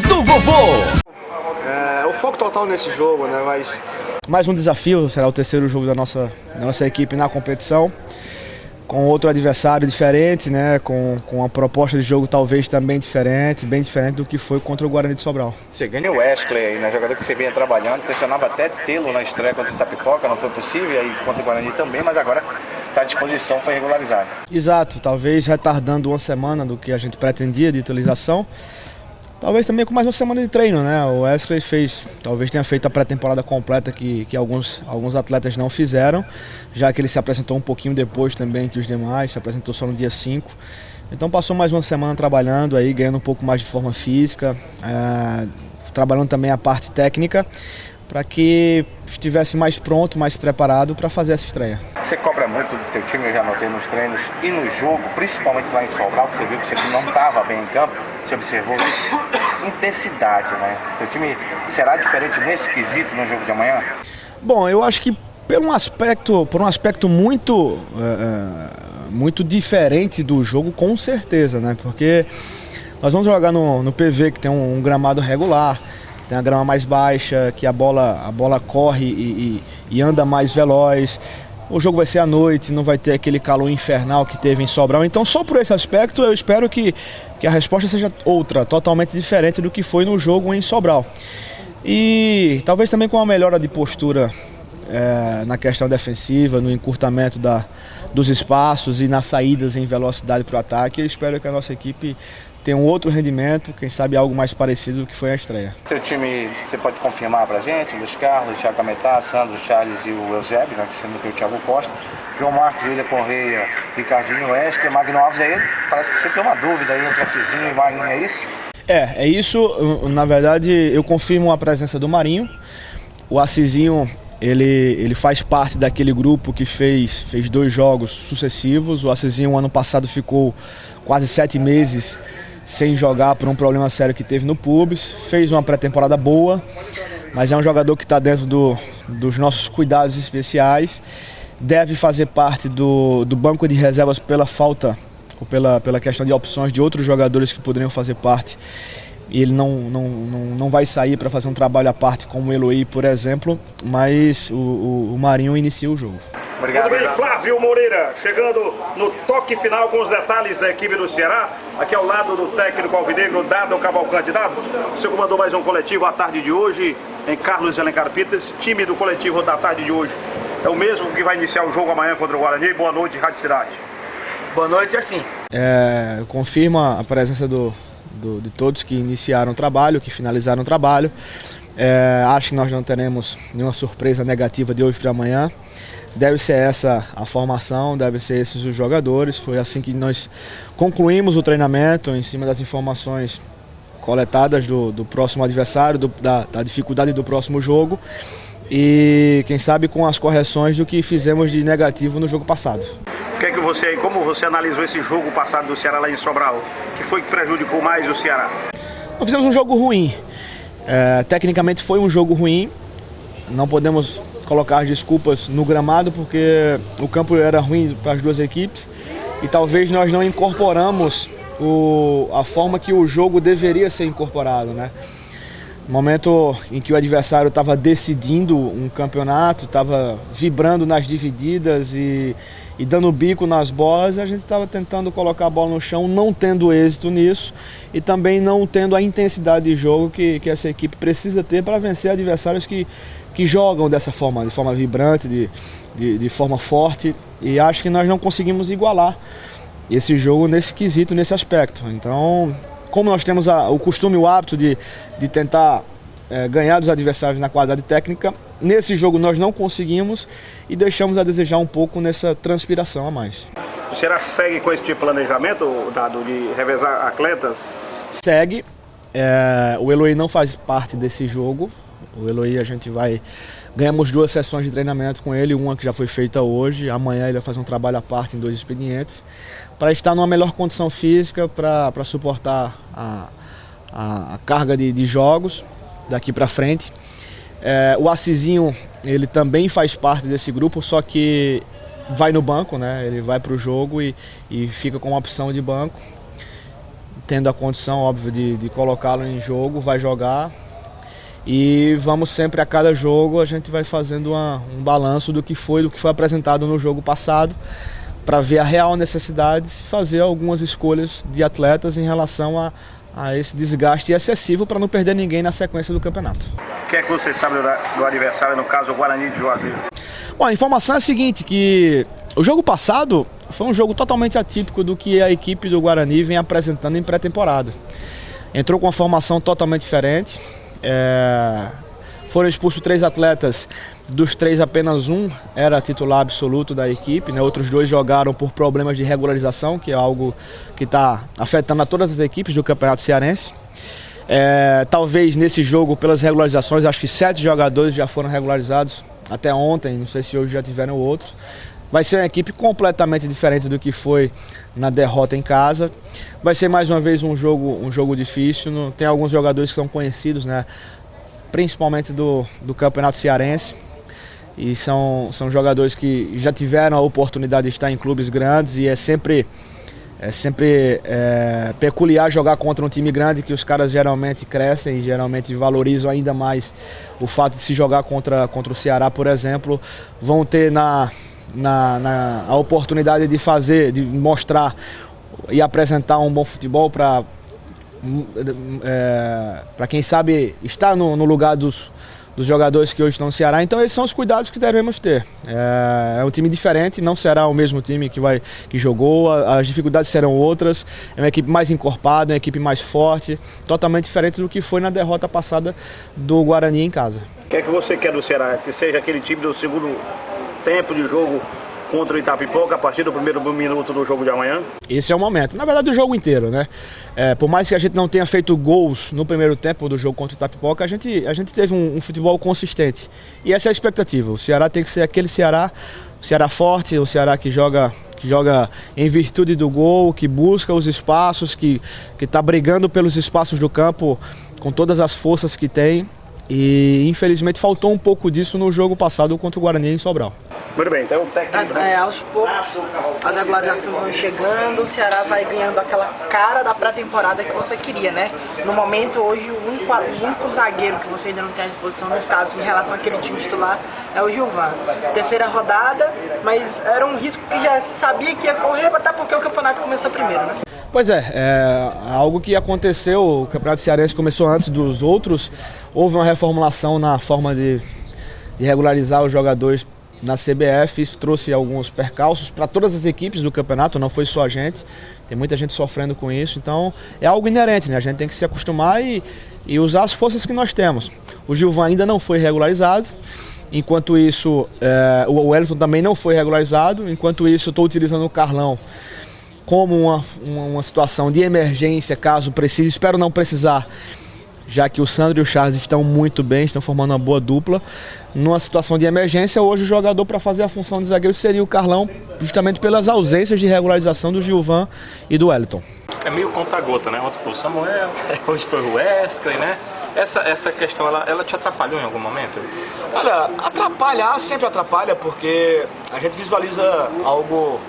do Vovô. O foco total nesse jogo, né? Mas mais um desafio, será o terceiro jogo da nossa equipe na competição, com outro adversário diferente, né? Com uma proposta de jogo talvez também diferente, bem diferente do que foi contra o Guarani de Sobral. Você ganha o Wesley aí, né? Jogador que você vinha trabalhando, pressionava até tê-lo na estreia contra o Itapipoca, não foi possível, e aí contra o Guarani também, mas agora está à disposição, foi regularizado. Exato, talvez retardando uma semana do que a gente pretendia de utilização. Talvez também com mais uma semana de treino, né? O Wesley talvez tenha feito a pré-temporada completa que alguns atletas não fizeram, já que ele se apresentou um pouquinho depois também que os demais, se apresentou só no dia 5. Então passou mais uma semana trabalhando aí, ganhando um pouco mais de forma física, trabalhando também a parte técnica, para que estivesse mais pronto, mais preparado para fazer essa estreia. Você cobra muito do teu time, eu já notei nos treinos e no jogo, principalmente lá em Sobral, que você viu que o seu time não estava bem em campo, você observou isso? Intensidade, né? Teu time será diferente nesse quesito no jogo de amanhã? Bom, eu acho que por um aspecto muito diferente do jogo, com certeza, né? Porque nós vamos jogar no PV, que tem um gramado regular, tem a grama mais baixa, que a bola corre e anda mais veloz. O jogo vai ser à noite, não vai ter aquele calor infernal que teve em Sobral. Então, só por esse aspecto, eu espero que a resposta seja outra, totalmente diferente do que foi no jogo em Sobral. E talvez também com uma melhora de postura na questão defensiva, no encurtamento dos espaços e nas saídas em velocidade para o ataque. Eu espero que a nossa equipe tenha um outro rendimento, quem sabe algo mais parecido do que foi a estreia. Teu time, você pode confirmar pra gente? Luiz Carlos, Thiago Cametá, Sandro, Charles e o Eusébio, né, que você não tem o Thiago Costa, João Marcos, William Correia, Ricardinho Wesley, Magno Alves. Aí parece que você tem uma dúvida aí entre Acizinho e Marinho, é isso? É isso. Na verdade, eu confirmo a presença do Marinho. O Acizinho, ele faz parte daquele grupo que fez 2 jogos sucessivos. O Acizinho, ano passado, ficou quase 7 meses sem jogar por um problema sério que teve no pubis. Fez uma pré-temporada boa, mas é um jogador que está dentro dos nossos cuidados especiais. Deve fazer parte do banco de reservas pela falta ou pela questão de opções de outros jogadores que poderiam fazer parte. E ele não vai sair para fazer um trabalho à parte como o Eloy, por exemplo, mas o Marinho inicia o jogo. Obrigado. Tudo bem, Flávio Moreira, chegando no toque final com os detalhes da equipe do Ceará, aqui ao lado do técnico alvinegro Dado Cavalcante. Dado, você comandou mais um coletivo à tarde de hoje em Carlos Alencar Peters. Time do coletivo da tarde de hoje é o mesmo que vai iniciar o jogo amanhã contra o Guarani. Boa noite, Rádio Cidade. boa noite, assim. Eu confirmo a presença de todos que iniciaram o trabalho, que finalizaram o trabalho. Acho que nós não teremos nenhuma surpresa negativa de hoje para amanhã. Deve ser essa a formação, devem ser esses os jogadores. Foi assim que nós concluímos o treinamento, em cima das informações coletadas do próximo adversário, da dificuldade do próximo jogo. E quem sabe com as correções do que fizemos de negativo no jogo passado. Como você analisou esse jogo passado do Ceará lá em Sobral? O que foi que prejudicou mais o Ceará? Nós fizemos um jogo ruim. Tecnicamente foi um jogo ruim. Não podemos colocar as desculpas no gramado porque o campo era ruim para as duas equipes e talvez nós não incorporamos a forma que o jogo deveria ser incorporado, né? No momento em que o adversário estava decidindo um campeonato, estava vibrando nas divididas e dando bico nas bolas, a gente estava tentando colocar a bola no chão, não tendo êxito nisso e também não tendo a intensidade de jogo que essa equipe precisa ter para vencer adversários que jogam dessa forma, de forma vibrante, de forma forte, e acho que nós não conseguimos igualar esse jogo nesse quesito, nesse aspecto. Então, como nós temos o costume, o hábito de tentar ganhar dos adversários na qualidade técnica, nesse jogo nós não conseguimos e deixamos a desejar um pouco nessa transpiração a mais. O Ceará segue com esse tipo de planejamento, Dado, de revezar atletas? Segue. O Eloy não faz parte desse jogo. O Eloy ganhamos 2 sessões de treinamento com ele, uma que já foi feita hoje. Amanhã ele vai fazer um trabalho à parte em 2 expedientes, para estar numa melhor condição física, para suportar a carga de jogos daqui para frente. O Acizinho, ele também faz parte desse grupo, só que vai no banco, né? Ele vai para o jogo e fica com uma opção de banco. tendo a condição, óbvio, de colocá-lo em jogo, vai jogar. E vamos sempre, a cada jogo, a gente vai fazendo um balanço do que foi apresentado no jogo passado, para ver a real necessidade e fazer algumas escolhas de atletas em relação a esse desgaste excessivo para não perder ninguém na sequência do campeonato. O que é que você sabe do adversário, no caso o Guarani de Juazeiro? Bom, a informação é a seguinte, que o jogo passado foi um jogo totalmente atípico do que a equipe do Guarani vem apresentando em pré-temporada. Entrou com uma formação totalmente diferente. Foram expulsos 3 atletas, dos 3 apenas um era titular absoluto da equipe, né? Outros 2 jogaram por problemas de regularização, que é algo que está afetando a todas as equipes do Campeonato Cearense. Talvez nesse jogo, pelas regularizações, acho que 7 jogadores já foram regularizados até ontem, não sei se hoje já tiveram outros. Vai ser uma equipe completamente diferente do que foi na derrota em casa. Vai ser mais uma vez um jogo difícil. Tem alguns jogadores que são conhecidos, né? Principalmente do Campeonato Cearense. E são jogadores que já tiveram a oportunidade de estar em clubes grandes. E é sempre peculiar jogar contra um time grande, que os caras geralmente crescem e geralmente valorizam ainda mais o fato de se jogar contra o Ceará, por exemplo. Vão ter a oportunidade de mostrar e apresentar um bom futebol para quem sabe estar no lugar dos jogadores que hoje estão no Ceará. Então esses são os cuidados que devemos ter. É um time diferente, não será o mesmo time que jogou, as dificuldades serão outras, é uma equipe mais encorpada, uma equipe mais forte, totalmente diferente do que foi na derrota passada do Guarani em casa. O que é que você quer do Ceará? Que seja aquele time do segundo tempo de jogo contra o Itapipoca a partir do primeiro minuto do jogo de amanhã? Esse é o momento, na verdade o jogo inteiro, né? Por mais que a gente não tenha feito gols no primeiro tempo do jogo contra o Itapipoca, a gente teve um futebol consistente. E essa é a expectativa. O Ceará tem que ser aquele Ceará forte, o Ceará que joga em virtude do gol, que busca os espaços, que está brigando pelos espaços do campo com todas as forças que tem. E infelizmente faltou um pouco disso no jogo passado contra o Guarani em Sobral. Muito bem, então o técnico... Aos poucos as regularizações vão chegando, o Ceará vai ganhando aquela cara da pré-temporada que você queria, né? No momento, hoje, o único zagueiro que você ainda não tem à disposição, no caso, em relação àquele time titular, é o Gilvan. Terceira rodada, mas era um risco que já sabia que ia correr, até porque o campeonato começou primeiro, né? Pois é algo que aconteceu, o Campeonato Cearense começou antes dos outros, houve uma reformulação na forma de regularizar os jogadores na CBF, isso trouxe alguns percalços para todas as equipes do campeonato, não foi só a gente, tem muita gente sofrendo com isso, então é algo inerente, né? A gente tem que se acostumar e usar as forças que nós temos. O Gilvan ainda não foi regularizado, enquanto isso o Wellington também não foi regularizado, enquanto isso eu estou utilizando o Carlão como uma situação de emergência, caso precise, espero não precisar, já que o Sandro e o Charles estão muito bem, estão formando uma boa dupla. Numa situação de emergência, hoje o jogador para fazer a função de zagueiro seria o Carlão, justamente pelas ausências de regularização do Gilvan e do Wellington. É meio conta-gota, né? Ontem foi o Samuel, hoje foi o Wesley, né? Essa questão, ela te atrapalhou em algum momento? Olha, atrapalhar sempre atrapalha, porque a gente visualiza algo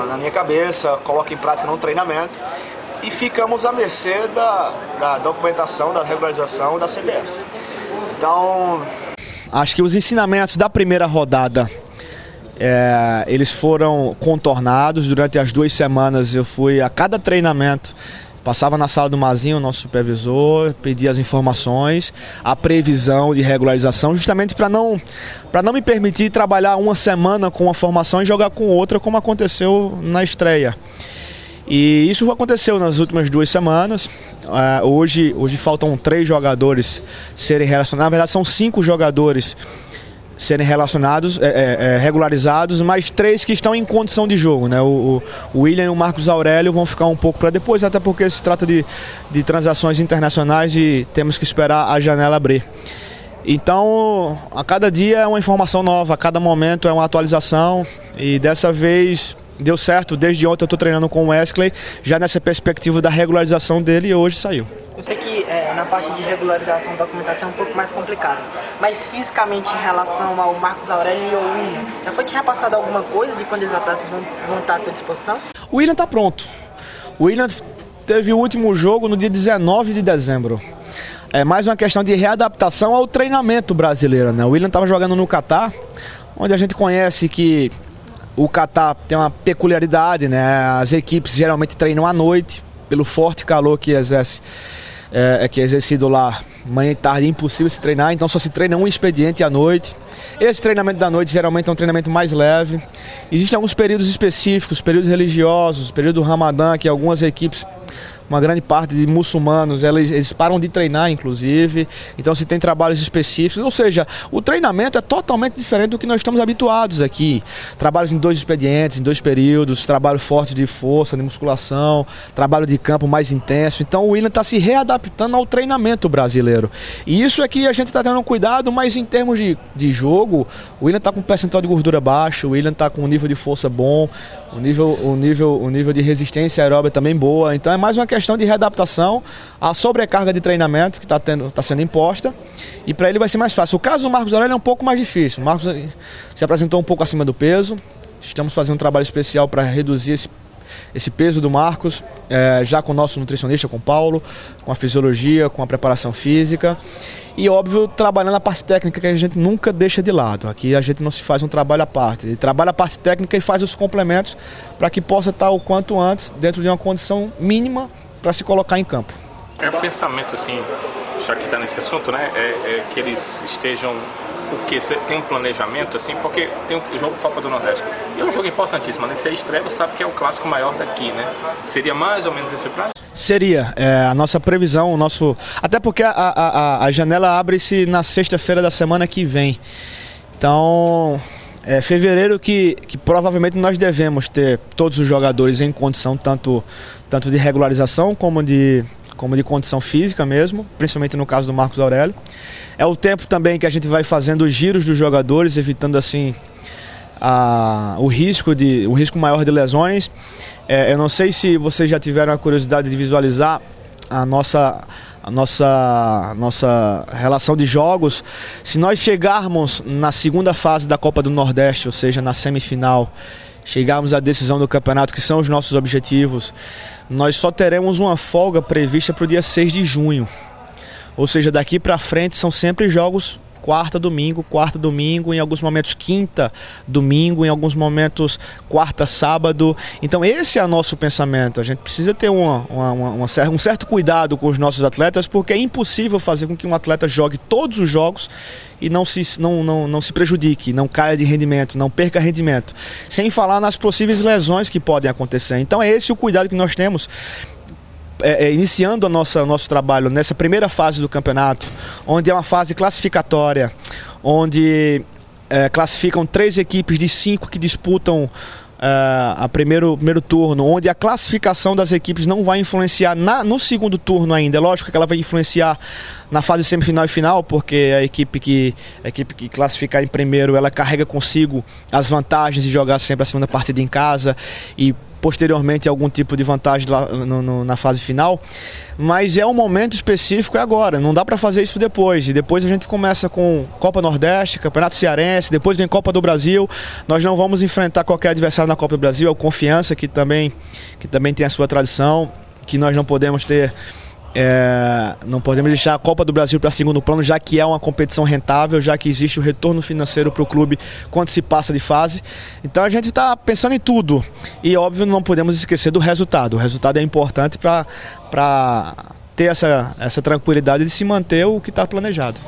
na minha cabeça, coloca em prática num treinamento e ficamos à mercê da documentação, da regularização da CBF. Então, acho que os ensinamentos da primeira rodada eles foram contornados. Durante as 2 semanas eu fui a cada treinamento, passava na sala do Mazinho, nosso supervisor, pedia as informações, a previsão de regularização, justamente para não me permitir trabalhar uma semana com uma formação e jogar com outra, como aconteceu na estreia. E isso aconteceu nas últimas 2 semanas. Hoje faltam 3 jogadores serem relacionados, na verdade são 5 jogadores serem relacionados, regularizados, mas 3 que estão em condição de jogo, né? O William e o Marcos Aurélio vão ficar um pouco para depois, até porque se trata de transações internacionais e temos que esperar a janela abrir. Então, a cada dia é uma informação nova, a cada momento é uma atualização, e dessa vez deu certo. Desde ontem eu estou treinando com o Wesley, já nessa perspectiva da regularização dele, e hoje saiu. Eu sei que na parte de regularização e documentação é um pouco mais complicado, mas fisicamente em relação ao Marcos Aurélio e ao William, já foi te repassado alguma coisa de quando os atletas vão estar à tua disposição? O William está pronto. O Willian teve o último jogo no dia 19 de dezembro. É mais uma questão de readaptação ao treinamento brasileiro, né? O Willian estava jogando no Catar, onde a gente conhece que o Catar tem uma peculiaridade, né? As equipes geralmente treinam à noite, pelo forte calor que é exercido lá, manhã e tarde é impossível se treinar, então só se treina um expediente à noite. Esse treinamento da noite geralmente é um treinamento mais leve. Existem alguns períodos específicos, períodos religiosos, período do Ramadã, que algumas equipes, uma grande parte de muçulmanos, eles param de treinar, inclusive. Então se tem trabalhos específicos, ou seja, o treinamento é totalmente diferente do que nós estamos habituados aqui. Trabalhos em 2 expedientes, em 2 períodos, trabalho forte de força, de musculação, trabalho de campo mais intenso. Então o Willian está se readaptando ao treinamento brasileiro. E isso é que a gente está tendo cuidado, mas em termos de jogo, o Willian está com um percentual de gordura baixo, o Willian está com um nível de força bom, o nível de resistência aeróbica também boa. Então é mais uma questão de readaptação à sobrecarga de treinamento que está sendo imposta, e para ele vai ser mais fácil. O caso do Marcos Aurélio é um pouco mais difícil. O Marcos se apresentou um pouco acima do peso, estamos fazendo um trabalho especial para reduzir esse peso do Marcos, já com o nosso nutricionista, com o Paulo, com a fisiologia, com a preparação física e, óbvio, trabalhando a parte técnica, que a gente nunca deixa de lado. Aqui a gente não se faz um trabalho à parte, ele trabalha a parte técnica e faz os complementos para que possa estar o quanto antes dentro de uma condição mínima para se colocar em campo. É um pensamento assim, já que está nesse assunto, né? Que eles estejam, o que? Você tem um planejamento assim, porque tem o jogo Copa do Nordeste. E é um jogo importantíssimo, né? Você estreia, você sabe que é o clássico maior daqui, né? Seria mais ou menos esse prazo? Seria, a nossa previsão, até porque a janela abre-se na sexta-feira da semana que vem. Então, fevereiro que provavelmente nós devemos ter todos os jogadores em condição tanto de regularização como de condição física mesmo, principalmente no caso do Marcos Aurélio. É o tempo também que a gente vai fazendo os giros dos jogadores, evitando assim o risco maior de lesões. Eu não sei se vocês já tiveram a curiosidade de visualizar a nossa relação de jogos. Se nós chegarmos na segunda fase da Copa do Nordeste, ou seja, na semifinal, chegarmos à decisão do campeonato, que são os nossos objetivos, nós só teremos uma folga prevista para o dia 6 de junho. Ou seja, daqui para frente são sempre jogos quarta, domingo, em alguns momentos quinta, domingo, em alguns momentos quarta, sábado. Então esse é o nosso pensamento. A gente precisa ter um certo cuidado com os nossos atletas, porque é impossível fazer com que um atleta jogue todos os jogos e não se prejudique, não caia de rendimento, não perca rendimento. Sem falar nas possíveis lesões que podem acontecer. Então é esse o cuidado que nós temos. Iniciando o nosso trabalho nessa primeira fase do campeonato, onde é uma fase classificatória, onde classificam 3 equipes de 5 que disputam a primeiro turno, onde a classificação das equipes não vai influenciar no segundo turno ainda. É lógico que ela vai influenciar na fase semifinal e final, porque a equipe que classificar em primeiro, ela carrega consigo as vantagens de jogar sempre a segunda partida em casa e posteriormente algum tipo de vantagem lá na fase final, mas é um momento específico, é agora, não dá para fazer isso depois. E depois a gente começa com Copa Nordeste, Campeonato Cearense, depois vem Copa do Brasil. Nós não vamos enfrentar qualquer adversário na Copa do Brasil, é o Confiança, que também tem a sua tradição, que nós não podemos ter. Não podemos deixar a Copa do Brasil para segundo plano, já que é uma competição rentável, já que existe o retorno financeiro para o clube quando se passa de fase. Então a gente está pensando em tudo e, óbvio, não podemos esquecer do resultado. O resultado é importante para ter essa tranquilidade de se manter o que está planejado.